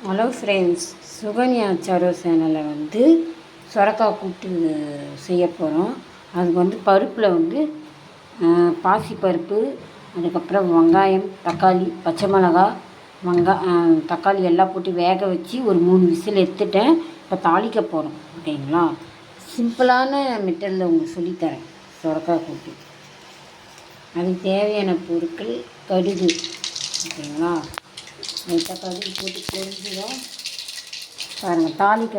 Hello friends, Sukanya Saro சேனலில் வந்து சொரக்காய் கூட்டு செய்ய போகிறோம். அதுக்கு பருப்பில் பாசிப்பருப்பு, அதுக்கப்புறம் வெங்காயம், தக்காளி, பச்சை மிளகா, தக்காளி எல்லாம் போட்டு வேக வச்சு ஒரு 3 விசில் எடுத்துட்டேன். இப்போ தாளிக்க போகிறோம். ஓகேங்களா? சிம்பிளான மெத்தடில் உங்களுக்கு சொல்லித்தரேன் சொரக்காய் கூட்டு. அதுக்கு தேவையான பொருட்கள் கடுகு. ஓகேங்களா? லைட்டாக கடுகு போட்டு பொரிஞ்சிடும் பாருங்கள். தாளிக்க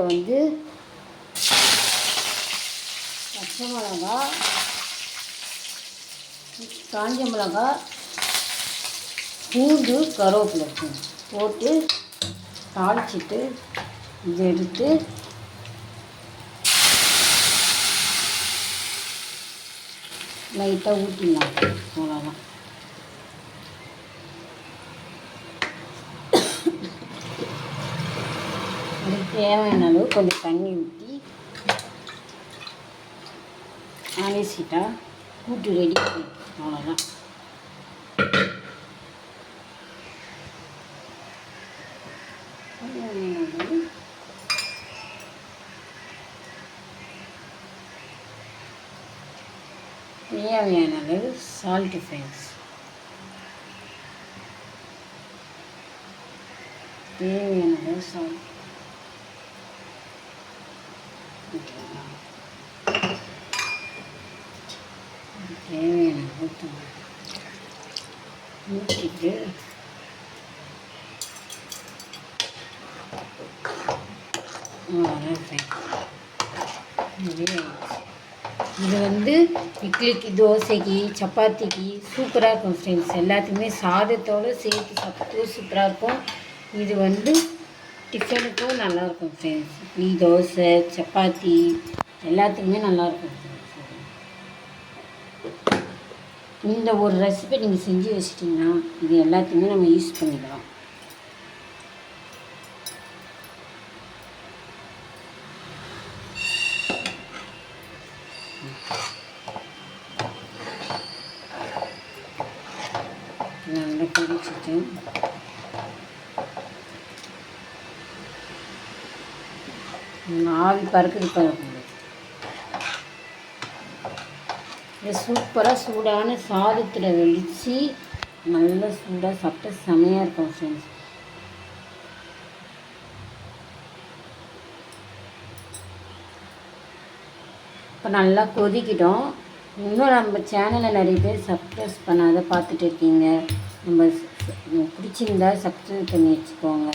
பச்சை மிளகா, காஞ்ச மிளகா, பூண்டு, கருவேப்பிலை போட்டு தாளிச்சிட்டு இதை எடுத்து லைட்டாக ஊற்றிடலாம். அவ்வளோதான். அதுக்கு தேவையான அளவு கொஞ்சம் தண்ணி ஊற்றி அலசிட்டா கூட்டு ரெடி பண்ணி. அவ்வளோதான். தேவையான அளவு சால்ட்டு ஃப்ரெண்ட்ஸ். தேவையான அளவு சால்ட். தேவையான அளவு ஊற்றிட்டு இது இட்லிக்கு, தோசைக்கு, சப்பாத்திக்கு சூப்பராக இருக்கும் ஃப்ரெண்ட்ஸ். எல்லாத்துக்குமே சாதத்தோடு சேர்த்து சாப்பிட்டு சூப்பராக இருக்கும். இது டிஃபனுக்கும் நல்லாயிருக்கும் ஃப்ரெண்ட்ஸ். இட்லி, தோசை, சப்பாத்தி எல்லாத்துக்குமே நல்லாயிருக்கும் ஃப்ரெண்ட்ஸ். இந்த ஒரு ரெசிபி நீங்கள் செஞ்சு வச்சிட்டிங்கன்னா இது எல்லாத்தையுமே நம்ம யூஸ் பண்ணிக்கலாம். நல்லா பிடிச்சிட்டு ஆவி பறக்குது பாருங்க. இது சூப்பராக சூடான சாதத்தில் வெடித்து நல்லா சூடாக சாப்பிட்டா செமையாக இருக்கும் ஃப்ரெண்ட்ஸ். இப்போ நல்லா கொதிக்கிட்டோம். இன்னும் நம்ம சேனலை நிறைய பேர் சப்ஸ்கிரைப் பண்ணாத பார்த்துட்டு இருக்கீங்க. நம்ம பிடிச்சிருந்தா சப்ஸ்கிரைப் பண்ணி வச்சுக்கோங்க.